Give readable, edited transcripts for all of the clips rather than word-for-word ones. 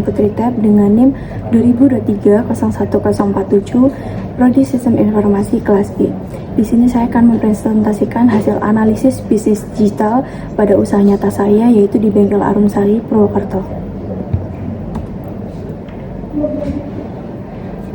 Putri Tab dengan NIM 2023-01047, Prodi Sistem Informasi kelas B. Di sini saya akan mempresentasikan hasil analisis bisnis digital pada usaha nyata saya, yaitu di Bengkel Arumsari, Purwokerto.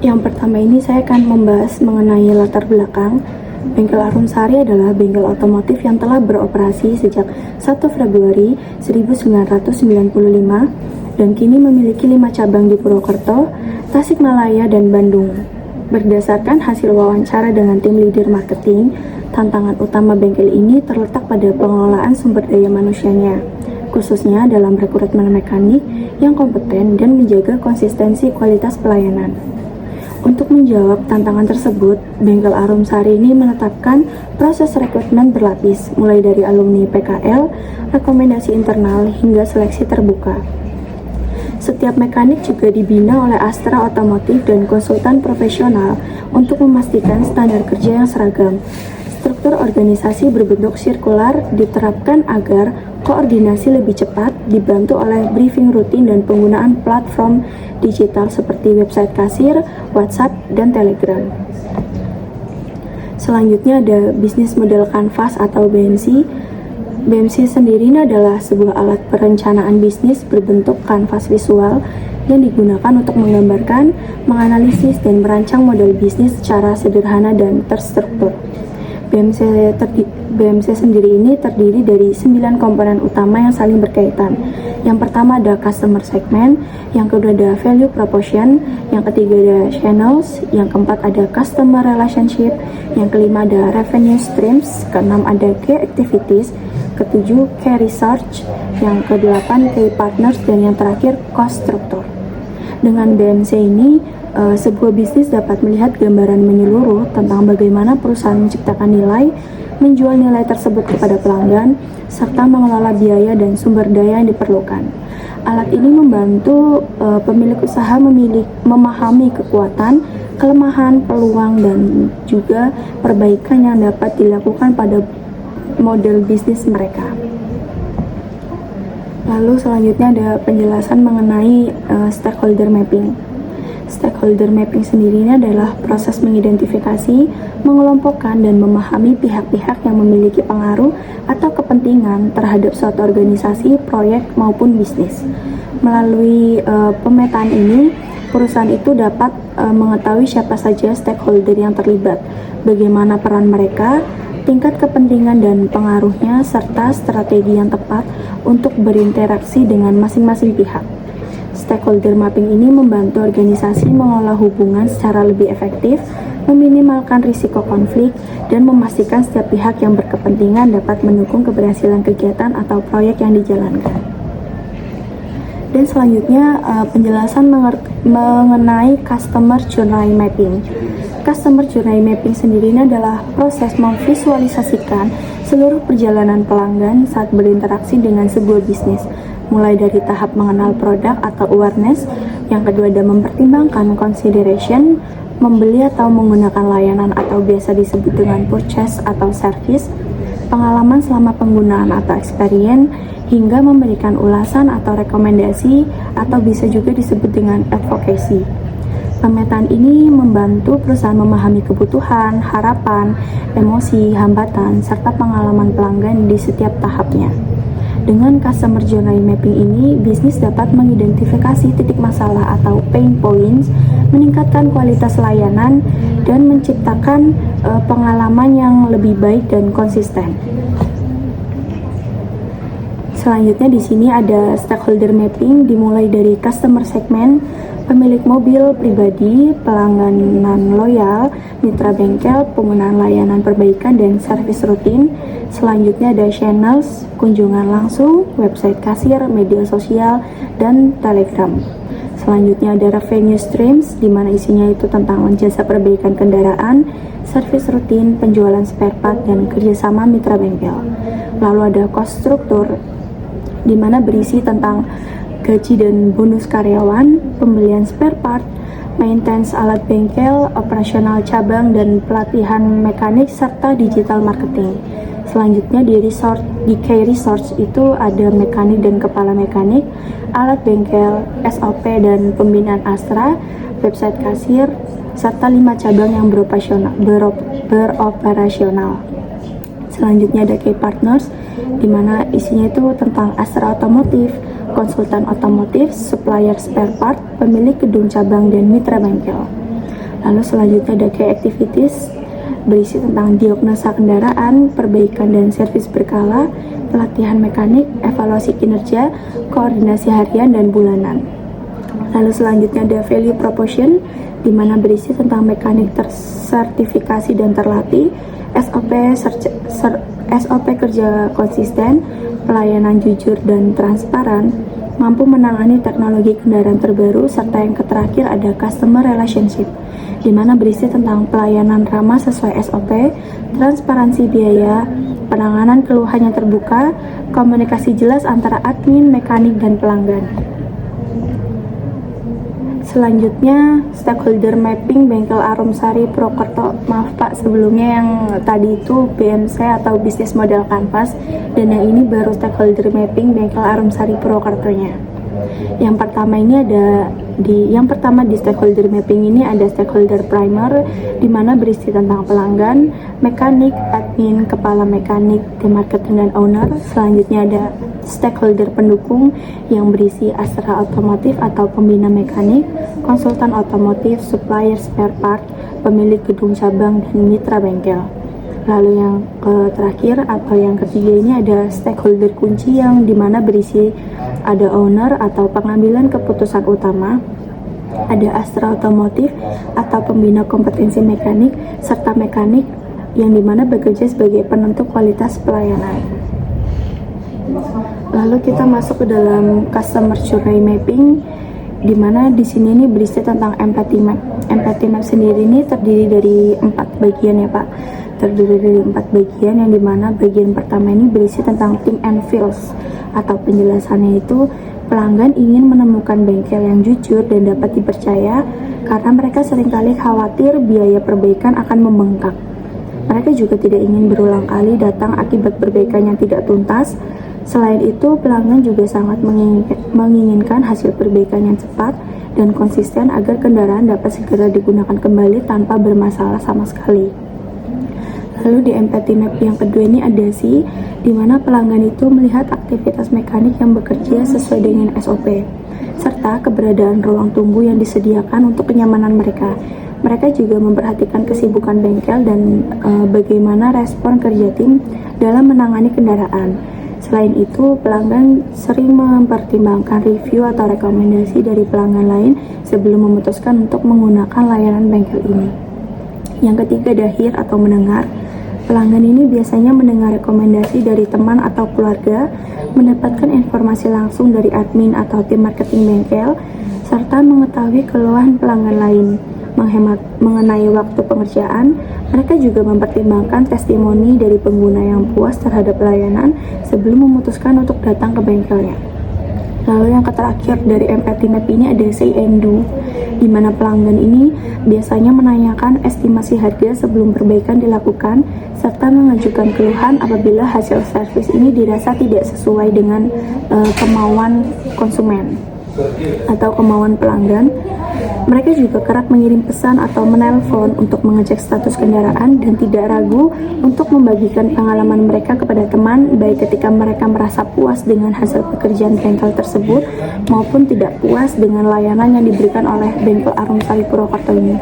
Yang pertama ini saya akan membahas mengenai latar belakang. Bengkel Arumsari adalah bengkel otomotif yang telah beroperasi sejak 1 Februari 1995 dan kini memiliki 5 cabang di Purwokerto, Tasikmalaya, dan Bandung. Berdasarkan hasil wawancara dengan tim leader marketing, tantangan utama bengkel ini terletak pada pengelolaan sumber daya manusianya, khususnya dalam rekrutmen mekanik yang kompeten dan menjaga konsistensi kualitas pelayanan. Untuk menjawab tantangan tersebut, Bengkel Arumsari ini menetapkan proses rekrutmen berlapis, mulai dari alumni PKL, rekomendasi internal, hingga seleksi terbuka. Setiap mekanik juga dibina oleh Astra Otomotif dan konsultan profesional untuk memastikan standar kerja yang seragam. Struktur organisasi berbentuk sirkular diterapkan agar koordinasi lebih cepat, dibantu oleh briefing rutin dan penggunaan platform digital seperti website kasir, WhatsApp, dan Telegram. Selanjutnya ada bisnis model kanvas atau BMC. BMC sendiri ini adalah sebuah alat perencanaan bisnis berbentuk kanvas visual yang digunakan untuk menggambarkan, menganalisis, dan merancang model bisnis secara sederhana dan terstruktur. BMC sendiri ini terdiri dari 9 komponen utama yang saling berkaitan. Yang pertama ada customer segment, yang kedua ada value proposition, yang ketiga ada channels, yang keempat ada customer relationship, yang kelima ada revenue streams, keenam ada key activities, ketujuh key research, yang kedelapan key partners, dan yang terakhir cost structure. Dengan BMC ini, sebuah bisnis dapat melihat gambaran menyeluruh tentang bagaimana perusahaan menciptakan nilai, menjual nilai tersebut kepada pelanggan, serta mengelola biaya dan sumber daya yang diperlukan. Alat ini membantu pemilik usaha memahami kekuatan, kelemahan, peluang, dan juga perbaikan yang dapat dilakukan pada model bisnis mereka. Lalu selanjutnya ada penjelasan mengenai stakeholder mapping. Stakeholder mapping sendiri ini adalah proses mengidentifikasi, mengelompokkan, dan memahami pihak-pihak yang memiliki pengaruh atau kepentingan terhadap suatu organisasi, proyek, maupun bisnis. Melalui pemetaan ini, perusahaan itu dapat mengetahui siapa saja stakeholder yang terlibat, bagaimana peran mereka, tingkat kepentingan dan pengaruhnya, serta strategi yang tepat untuk berinteraksi dengan masing-masing pihak. Stakeholder mapping ini membantu organisasi mengelola hubungan secara lebih efektif, meminimalkan risiko konflik, dan memastikan setiap pihak yang berkepentingan dapat mendukung keberhasilan kegiatan atau proyek yang dijalankan. Dan selanjutnya penjelasan mengenai customer journey mapping. Customer journey mapping sendiri ini adalah proses memvisualisasikan seluruh perjalanan pelanggan saat berinteraksi dengan sebuah bisnis, mulai dari tahap mengenal produk atau awareness, yang kedua ada mempertimbangkan consideration, membeli atau menggunakan layanan atau biasa disebut dengan purchase atau service, pengalaman selama penggunaan atau experience, hingga memberikan ulasan atau rekomendasi atau bisa juga disebut dengan advocacy. Pemetaan ini membantu perusahaan memahami kebutuhan, harapan, emosi, hambatan, serta pengalaman pelanggan di setiap tahapnya. Dengan customer journey mapping ini, bisnis dapat mengidentifikasi titik masalah atau pain points, meningkatkan kualitas layanan, dan menciptakan pengalaman yang lebih baik dan konsisten. Selanjutnya di sini ada stakeholder mapping dimulai dari customer segment, pemilik mobil pribadi, pelangganan loyal, mitra bengkel, penggunaan layanan perbaikan dan servis rutin. Selanjutnya ada channels, kunjungan langsung, website kasir, media sosial, dan Telegram. Selanjutnya ada revenue streams, di mana isinya itu tentang jasa perbaikan kendaraan, servis rutin, penjualan spare part, dan kerjasama mitra bengkel. Lalu ada cost structure, di mana berisi tentang gaji dan bonus karyawan, pembelian spare part, maintenance alat bengkel, operasional cabang, dan pelatihan mekanik, serta digital marketing. Selanjutnya di Key Resource itu ada mekanik dan kepala mekanik, alat bengkel, SOP dan pembinaan Astra, website kasir, serta 5 cabang yang beroperasional. Selanjutnya ada Key Partners, di mana isinya itu tentang Astra Otomotif, konsultan otomotif, supplier spare part, pemilik gedung cabang, dan mitra bengkel. Lalu selanjutnya ada Key Activities, berisi tentang diagnosa kendaraan, perbaikan dan servis berkala, pelatihan mekanik, evaluasi kinerja, koordinasi harian dan bulanan. Lalu selanjutnya ada Value Proposition, di mana berisi tentang mekanik tersertifikasi dan terlatih, SOP kerja konsisten, pelayanan jujur dan transparan, mampu menangani teknologi kendaraan terbaru, serta yang terakhir ada Customer Relationship, di mana berisi tentang pelayanan ramah sesuai SOP, transparansi biaya, penanganan keluhan yang terbuka, komunikasi jelas antara admin, mekanik, dan pelanggan. Selanjutnya, stakeholder mapping Bengkel Arumsari Purwokerto. Maaf Pak, sebelumnya yang tadi itu BMC atau Business Model Canvas, dan yang ini baru stakeholder mapping Bengkel Arumsari Purwokerto-nya. Yang pertama di stakeholder mapping ini ada stakeholder primer, di mana berisi tentang pelanggan, mekanik, admin, kepala mekanik, tim marketing dan owner. Selanjutnya ada stakeholder pendukung yang berisi Astra Otomotif atau pembina mekanik, konsultan otomotif, supplier spare part, pemilik gedung cabang, dan mitra bengkel. Lalu yang terakhir atau yang ketiga ini ada stakeholder kunci, yang dimana berisi ada owner atau pengambilan keputusan utama, ada Astra Otomotif atau pembina kompetensi mekanik, serta mekanik yang dimana bekerja sebagai penentu kualitas pelayanan. Lalu kita masuk ke dalam customer journey mapping, di mana di sini ini berisi tentang empathy map. Empathy map sendiri ini terdiri dari 4 bagian ya Pak. Terdiri dari 4 bagian, yang dimana bagian pertama ini berisi tentang think and feels, atau penjelasannya itu pelanggan ingin menemukan bengkel yang jujur dan dapat dipercaya karena mereka seringkali khawatir biaya perbaikan akan membengkak. Mereka juga tidak ingin berulang kali datang akibat perbaikan yang tidak tuntas. Selain itu, pelanggan juga sangat menginginkan hasil perbaikan yang cepat dan konsisten agar kendaraan dapat segera digunakan kembali tanpa bermasalah sama sekali. Lalu di empathy map yang kedua ini ada di mana pelanggan itu melihat aktivitas mekanik yang bekerja sesuai dengan SOP, serta keberadaan ruang tunggu yang disediakan untuk kenyamanan mereka. Mereka juga memperhatikan kesibukan bengkel dan bagaimana respon kerja tim dalam menangani kendaraan. Selain itu, pelanggan sering mempertimbangkan review atau rekomendasi dari pelanggan lain sebelum memutuskan untuk menggunakan layanan bengkel ini. Yang ketiga ada hear atau mendengar. Pelanggan ini biasanya mendengar rekomendasi dari teman atau keluarga, mendapatkan informasi langsung dari admin atau tim marketing bengkel, serta mengetahui keluhan pelanggan lain. Menghemat mengenai waktu pengerjaan, mereka juga mempertimbangkan testimoni dari pengguna yang puas terhadap pelayanan sebelum memutuskan untuk datang ke bengkelnya. Lalu yang terakhir dari empathy map ini ada say and do, di mana pelanggan ini biasanya menanyakan estimasi harga sebelum perbaikan dilakukan, serta mengajukan keluhan apabila hasil servis ini dirasa tidak sesuai dengan kemauan konsumen atau kemauan pelanggan. Mereka juga kerap mengirim pesan atau menelpon untuk mengecek status kendaraan dan tidak ragu untuk membagikan pengalaman mereka kepada teman, baik ketika mereka merasa puas dengan hasil pekerjaan bengkel tersebut maupun tidak puas dengan layanan yang diberikan oleh Bengkel Arumsari Purwokerto ini.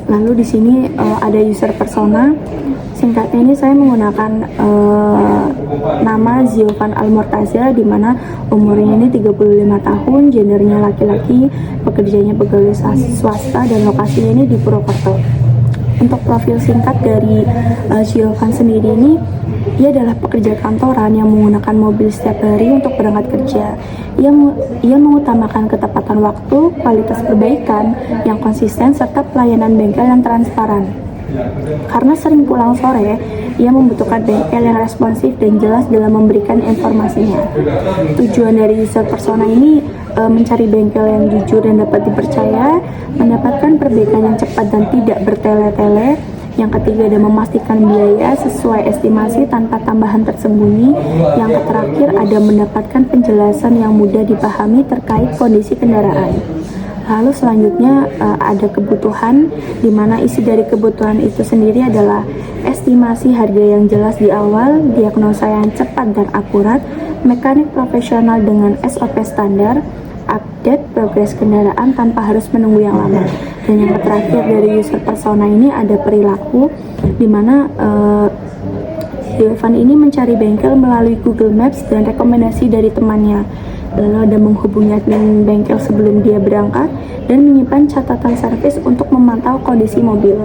Lalu di sini ada user persona. Singkatnya ini saya menggunakan nama Ziovan Almortaza, di mana umurnya ini 35 tahun, gendernya laki-laki, pekerjaannya pegawai swasta, dan lokasinya ini di Purwokerto. Untuk profil singkat dari Ziovan sendiri ini, ia adalah pekerja kantoran yang menggunakan mobil setiap hari untuk berangkat kerja. Ia mengutamakan ketepatan waktu, kualitas perbaikan yang konsisten, serta pelayanan bengkel yang transparan. Karena sering pulang sore, ia membutuhkan bengkel yang responsif dan jelas dalam memberikan informasinya. Tujuan dari user persona ini mencari bengkel yang jujur dan dapat dipercaya, mendapatkan perbaikan yang cepat dan tidak bertele-tele, Yang ketiga ada memastikan biaya sesuai estimasi tanpa tambahan tersembunyi. Yang terakhir ada mendapatkan penjelasan yang mudah dipahami terkait kondisi kendaraan. Lalu selanjutnya ada kebutuhan, di mana isi dari kebutuhan itu sendiri adalah estimasi harga yang jelas di awal, diagnosa yang cepat dan akurat, mekanik profesional dengan SOP standar, update progres kendaraan tanpa harus menunggu yang lama. Dan yang terakhir dari user persona ini ada perilaku, di mana Evan ini mencari bengkel melalui Google Maps dan rekomendasi dari temannya. Lalu ada menghubungi admin bengkel sebelum dia berangkat dan menyimpan catatan servis untuk memantau kondisi mobil.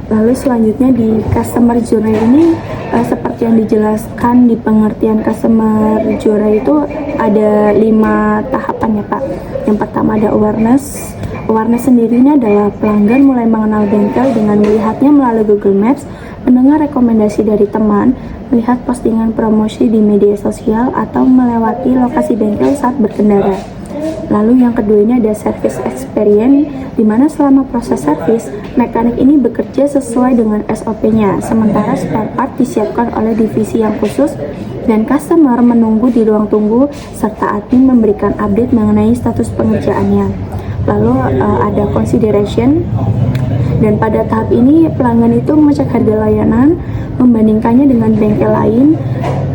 Lalu selanjutnya di customer journey ini seperti yang dijelaskan di pengertian customer journey itu ada 5 tahapan ya Pak. Yang pertama ada awareness. Awareness sendiri ini adalah pelanggan mulai mengenal bengkel dengan melihatnya melalui Google Maps, mendengar rekomendasi dari teman, melihat postingan promosi di media sosial, atau melewati lokasi bengkel saat berkendara. Lalu yang kedua ini ada service experience, di mana selama proses servis, mekanik ini bekerja sesuai dengan SOP-nya, sementara spare part disiapkan oleh divisi yang khusus dan customer menunggu di ruang tunggu serta admin memberikan update mengenai status pengerjaannya. Lalu ada consideration, dan pada tahap ini pelanggan itu mengecek harga layanan, membandingkannya dengan bengkel lain,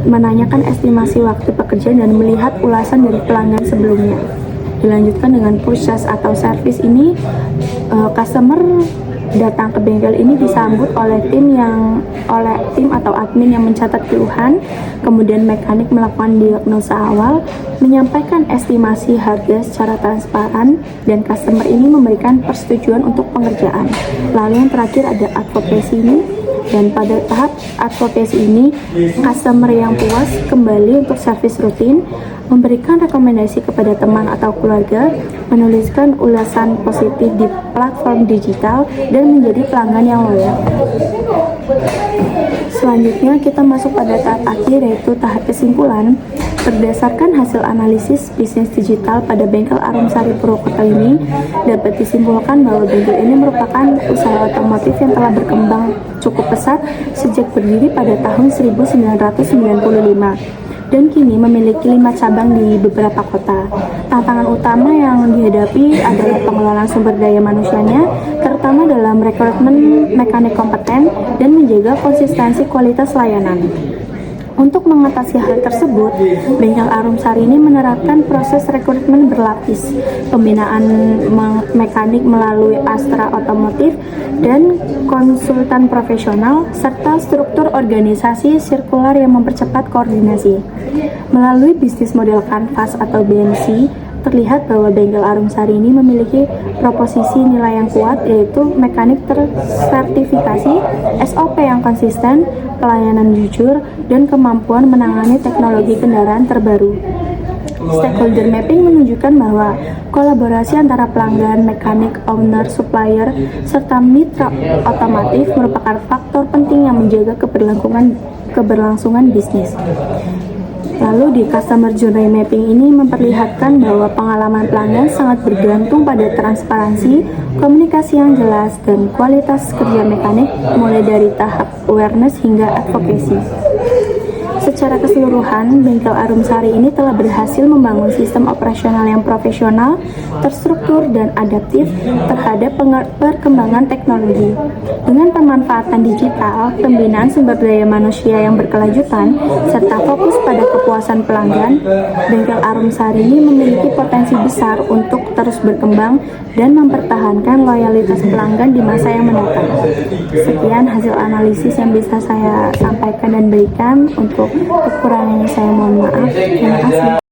menanyakan estimasi waktu pekerjaan dan melihat ulasan dari pelanggan sebelumnya. Dilanjutkan dengan purchase atau service ini, customer datang ke bengkel ini disambut oleh tim atau admin yang mencatat keluhan, kemudian mekanik melakukan diagnosa awal, menyampaikan estimasi harga secara transparan, dan customer ini memberikan persetujuan untuk pengerjaan. Lalu yang terakhir ada advocacy ini, dan pada tahap advocacy ini customer yang puas kembali untuk servis rutin, memberikan rekomendasi kepada teman atau keluarga, menuliskan ulasan positif di platform digital, dan menjadi pelanggan yang loyal. Selanjutnya kita masuk pada tahap akhir, yaitu tahap kesimpulan. Berdasarkan hasil analisis bisnis digital pada bengkel Arumsari Purwokerto ini, dapat disimpulkan bahwa bengkel ini merupakan usaha otomotif yang telah berkembang cukup pesat sejak berdiri pada tahun 1995. Dan kini memiliki 5 cabang di beberapa kota. Tantangan utama yang dihadapi adalah pengelolaan sumber daya manusianya, terutama dalam rekrutmen mekanik kompeten dan menjaga konsistensi kualitas layanan. Untuk mengatasi hal tersebut, bengkel Arumsari ini menerapkan proses rekrutmen berlapis, pembinaan mekanik melalui Astra Otomotif dan konsultan profesional, serta struktur organisasi sirkular yang mempercepat koordinasi. Melalui bisnis model kanvas atau BMC, terlihat bahwa bengkel Arumsari ini memiliki proposisi nilai yang kuat, yaitu mekanik tersertifikasi, SOP yang konsisten, pelayanan jujur, dan kemampuan menangani teknologi kendaraan terbaru. Stakeholder mapping menunjukkan bahwa kolaborasi antara pelanggan, mekanik, owner, supplier, serta mitra otomotif merupakan faktor penting yang menjaga keberlangsungan bisnis. Lalu di customer journey mapping ini memperlihatkan bahwa pengalaman pelanggan sangat bergantung pada transparansi, komunikasi yang jelas, dan kualitas kerja mekanik mulai dari tahap awareness hingga advocacy. Secara keseluruhan, bengkel Arumsari ini telah berhasil membangun sistem operasional yang profesional, terstruktur, dan adaptif terhadap perkembangan teknologi. Dengan pemanfaatan digital, pembinaan sumber daya manusia yang berkelanjutan, serta fokus pada kepuasan pelanggan, bengkel Arumsari ini memiliki potensi besar untuk terus berkembang dan mempertahankan loyalitas pelanggan di masa yang mendatang. Sekian hasil analisis yang bisa saya sampaikan dan berikan. Untuk kekurangannya saya mohon maaf. Terima kasih.